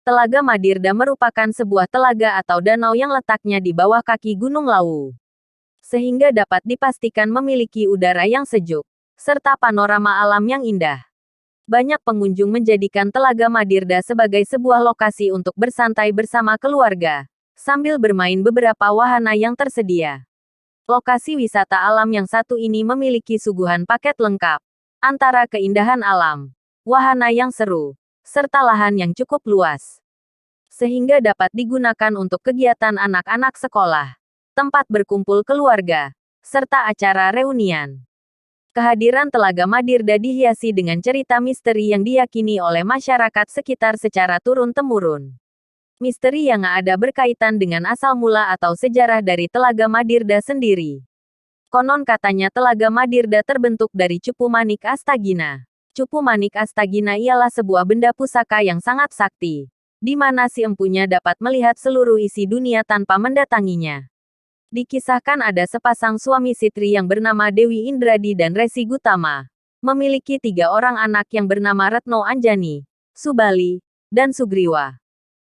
Telaga Madirda merupakan sebuah telaga atau danau yang letaknya di bawah kaki Gunung Lawu, sehingga dapat dipastikan memiliki udara yang sejuk, serta panorama alam yang indah. Banyak pengunjung menjadikan Telaga Madirda sebagai sebuah lokasi untuk bersantai bersama keluarga, sambil bermain beberapa wahana yang tersedia. Lokasi wisata alam yang satu ini memiliki suguhan paket lengkap, antara keindahan alam, wahana yang seru, serta lahan yang cukup luas, sehingga dapat digunakan untuk kegiatan anak-anak sekolah, tempat berkumpul keluarga, serta acara reunian. Kehadiran Telaga Madirda dihiasi dengan cerita misteri yang diyakini oleh masyarakat sekitar secara turun-temurun. Misteri yang ada berkaitan dengan asal mula atau sejarah dari Telaga Madirda sendiri. Konon katanya Telaga Madirda terbentuk dari cupu manik Astagina. Cupu manik Astagina ialah sebuah benda pusaka yang sangat sakti, di mana si empunya dapat melihat seluruh isi dunia tanpa mendatanginya. Dikisahkan ada sepasang suami istri yang bernama Dewi Indradi dan Resi Gutama, memiliki 3 orang anak yang bernama Retno Anjani, Subali, dan Sugriwa.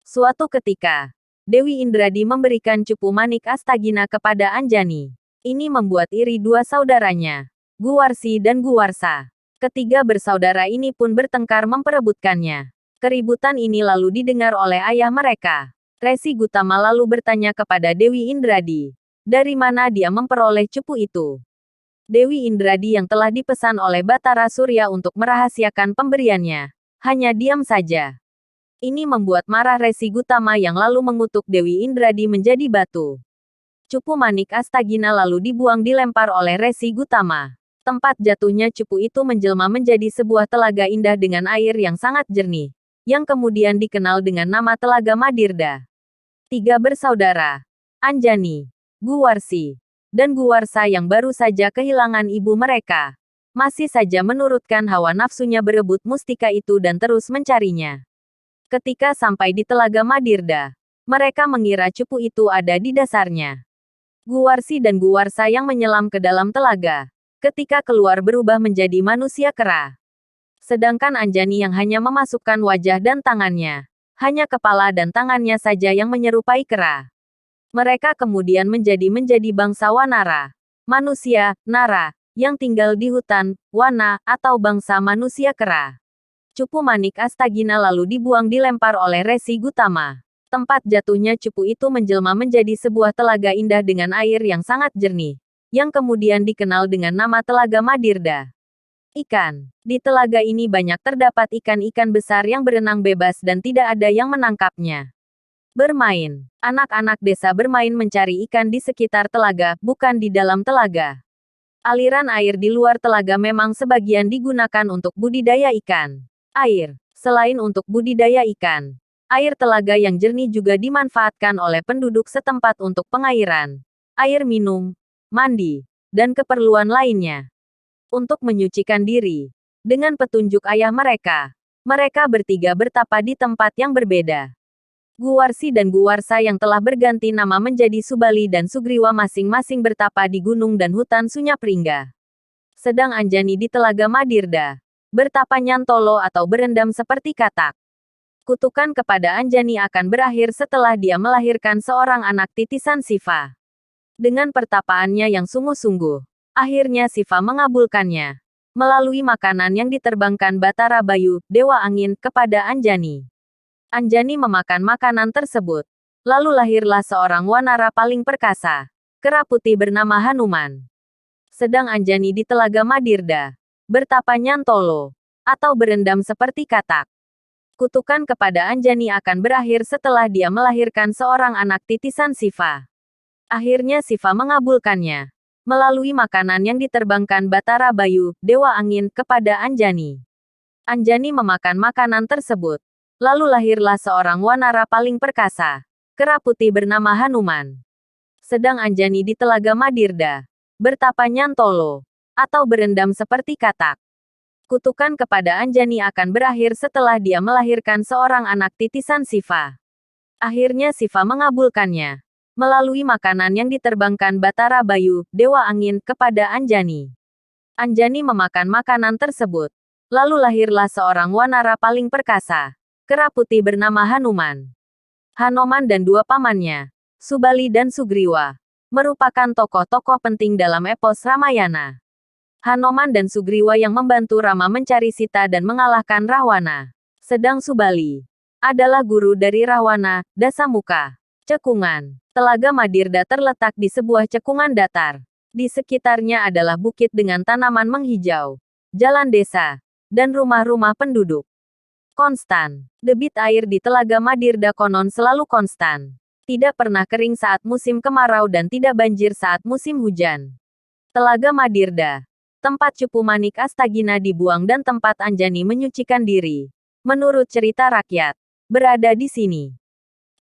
Suatu ketika, Dewi Indradi memberikan cupu manik Astagina kepada Anjani. Ini membuat iri 2 saudaranya, Guwarsi dan Guwarsa. Ketiga bersaudara ini pun bertengkar memperebutkannya. Keributan ini lalu didengar oleh ayah mereka. Resi Gutama lalu bertanya kepada Dewi Indradi, dari mana dia memperoleh cupu itu. Dewi Indradi yang telah dipesan oleh Batara Surya untuk merahasiakan pemberiannya, hanya diam saja. Ini membuat marah Resi Gutama yang lalu mengutuk Dewi Indradi menjadi batu. Cupu manik Astagina lalu dibuang dilempar oleh Resi Gutama. Tempat jatuhnya cupu itu menjelma menjadi sebuah telaga indah dengan air yang sangat jernih, yang kemudian dikenal dengan nama Telaga Madirda. 3 bersaudara, Anjani, Guwarsi, dan Guwarsa yang baru saja kehilangan ibu mereka, masih saja menurutkan hawa nafsunya berebut mustika itu dan terus mencarinya. Ketika sampai di Telaga Madirda, mereka mengira cupu itu ada di dasarnya. Guwarsi dan Guwarsa yang menyelam ke dalam telaga, ketika keluar berubah menjadi manusia kera. Sedangkan Anjani yang hanya memasukkan wajah dan tangannya, hanya kepala dan tangannya saja yang menyerupai kera. Mereka kemudian menjadi bangsa Wanara, manusia, Nara, yang tinggal di hutan, Wana, atau bangsa manusia kera. Cupu manik Astagina lalu dibuang dilempar oleh Resi Gutama. Tempat jatuhnya cupu itu menjelma menjadi sebuah telaga indah dengan air yang sangat jernih, yang kemudian dikenal dengan nama Telaga Madirda. Ikan. Di telaga ini banyak terdapat ikan-ikan besar yang berenang bebas dan tidak ada yang menangkapnya. Bermain. Anak-anak desa bermain mencari ikan di sekitar telaga, bukan di dalam telaga. Aliran air di luar telaga memang sebagian digunakan untuk budidaya ikan. Air. Selain untuk budidaya ikan, air telaga yang jernih juga dimanfaatkan oleh penduduk setempat untuk pengairan, air minum, mandi, dan keperluan lainnya. Untuk menyucikan diri, dengan petunjuk ayah mereka, mereka bertiga bertapa di tempat yang berbeda. Guwarsi dan Guwarsa yang telah berganti nama menjadi Subali dan Sugriwa masing-masing bertapa di gunung dan hutan Sunyapringga. Sedang Anjani di Telaga Madirda, bertapa nyantolo atau berendam seperti katak. Kutukan kepada Anjani akan berakhir setelah dia melahirkan seorang anak titisan Siva. Dengan pertapaannya yang sungguh-sungguh, akhirnya Siva mengabulkannya melalui makanan yang diterbangkan Batara Bayu, Dewa Angin, kepada Anjani. Anjani memakan makanan tersebut. Lalu lahirlah seorang wanara paling perkasa, kera putih bernama Hanuman. Sedang Anjani di Telaga Madirda, bertapa nyantolo, atau berendam seperti katak. Kutukan kepada Anjani akan berakhir setelah dia melahirkan seorang anak titisan Siva. Akhirnya Siva mengabulkannya melalui makanan yang diterbangkan Batara Bayu, Dewa Angin, kepada Anjani. Anjani memakan makanan tersebut. Lalu lahirlah seorang wanara paling perkasa, kera putih bernama Hanuman. Sedang Anjani di Telaga Madirda, bertapa nyantolo, atau berendam seperti katak. Kutukan kepada Anjani akan berakhir setelah dia melahirkan seorang anak titisan Siva. Akhirnya Siva mengabulkannya melalui makanan yang diterbangkan Batara Bayu, Dewa Angin, kepada Anjani. Anjani memakan makanan tersebut. Lalu lahirlah seorang wanara paling perkasa, kera putih bernama Hanuman. Hanoman dan dua pamannya, Subali dan Sugriwa, merupakan tokoh-tokoh penting dalam epos Ramayana. Hanoman dan Sugriwa yang membantu Rama mencari Sita dan mengalahkan Rahwana. Sedang Subali adalah guru dari Rahwana, Dasamuka. Cekungan. Telaga Madirda terletak di sebuah cekungan datar. Di sekitarnya adalah bukit dengan tanaman menghijau, jalan desa, dan rumah-rumah penduduk. Konstan. Debit air di Telaga Madirda konon selalu konstan. Tidak pernah kering saat musim kemarau dan tidak banjir saat musim hujan. Telaga Madirda, tempat Cupu Manik Astagina dibuang dan tempat Anjani menyucikan diri, menurut cerita rakyat, berada di sini.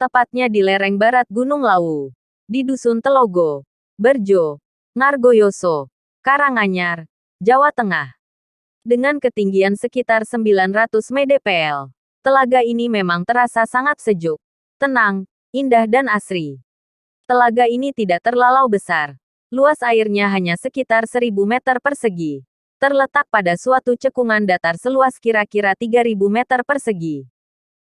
Tepatnya di lereng barat Gunung Lawu, di Dusun Telogo, Berjo, Ngargoyoso, Karanganyar, Jawa Tengah. Dengan ketinggian sekitar 900 mdpl, telaga ini memang terasa sangat sejuk, tenang, indah dan asri. Telaga ini tidak terlalu besar. Luas airnya hanya sekitar 1000 meter persegi. Terletak pada suatu cekungan datar seluas kira-kira 3000 meter persegi.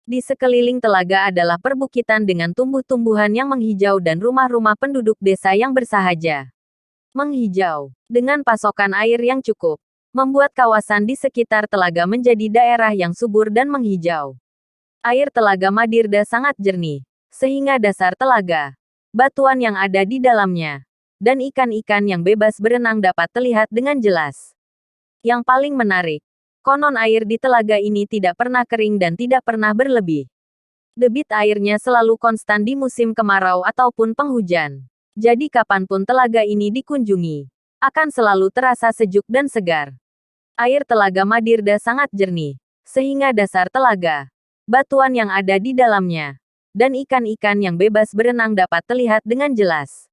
Di sekeliling telaga adalah perbukitan dengan tumbuh-tumbuhan yang menghijau dan rumah-rumah penduduk desa yang bersahaja. Menghijau, dengan pasokan air yang cukup, membuat kawasan di sekitar telaga menjadi daerah yang subur dan menghijau. Air Telaga Madirda sangat jernih, sehingga dasar telaga, batuan yang ada di dalamnya, dan ikan-ikan yang bebas berenang dapat terlihat dengan jelas. Yang paling menarik, konon air di telaga ini tidak pernah kering dan tidak pernah berlebih. Debit airnya selalu konstan di musim kemarau ataupun penghujan. Jadi kapanpun telaga ini dikunjungi, akan selalu terasa sejuk dan segar. Air Telaga Madirda sangat jernih, sehingga dasar telaga, batuan yang ada di dalamnya, dan ikan-ikan yang bebas berenang dapat terlihat dengan jelas.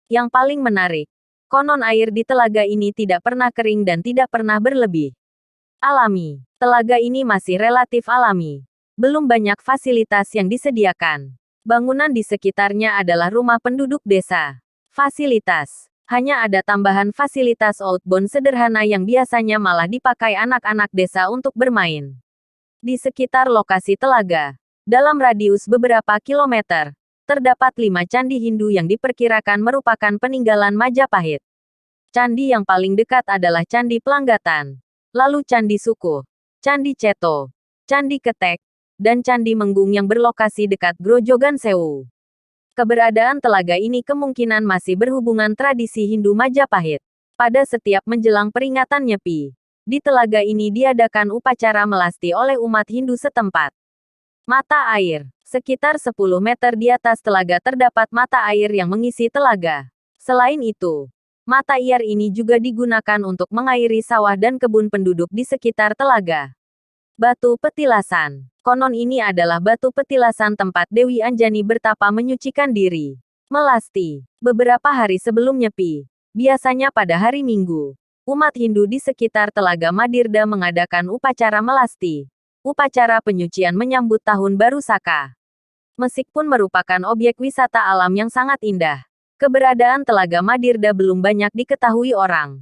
Yang paling menarik, konon air di telaga ini tidak pernah kering dan tidak pernah berlebih. Alami. Telaga ini masih relatif alami. Belum banyak fasilitas yang disediakan. Bangunan di sekitarnya adalah rumah penduduk desa. Fasilitas. Hanya ada tambahan fasilitas outbound sederhana yang biasanya malah dipakai anak-anak desa untuk bermain. Di sekitar lokasi telaga, dalam radius beberapa kilometer, terdapat 5 candi Hindu yang diperkirakan merupakan peninggalan Majapahit. Candi yang paling dekat adalah Candi Pelanggatan, lalu Candi Sukuh, Candi Ceto, Candi Ketek, dan Candi Menggung yang berlokasi dekat Grojogan Sewu. Keberadaan telaga ini kemungkinan masih berhubungan tradisi Hindu Majapahit. Pada setiap menjelang peringatan Nyepi, di telaga ini diadakan upacara melasti oleh umat Hindu setempat. Mata air. Sekitar 10 meter di atas telaga terdapat mata air yang mengisi telaga. Selain itu, mata air ini juga digunakan untuk mengairi sawah dan kebun penduduk di sekitar telaga. Batu petilasan. Konon ini adalah batu petilasan tempat Dewi Anjani bertapa menyucikan diri. Melasti. Beberapa hari sebelum Nyepi, biasanya pada hari Minggu, umat Hindu di sekitar Telaga Madirda mengadakan upacara melasti. Upacara penyucian menyambut Tahun Baru Saka. Meskipun merupakan objek wisata alam yang sangat indah, keberadaan Telaga Madirda belum banyak diketahui orang.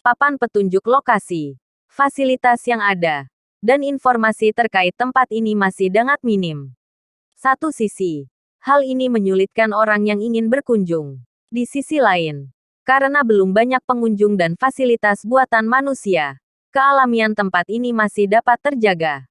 Papan petunjuk lokasi, fasilitas yang ada, dan informasi terkait tempat ini masih sangat minim. Satu sisi, hal ini menyulitkan orang yang ingin berkunjung. Di sisi lain, karena belum banyak pengunjung dan fasilitas buatan manusia, kealamian tempat ini masih dapat terjaga.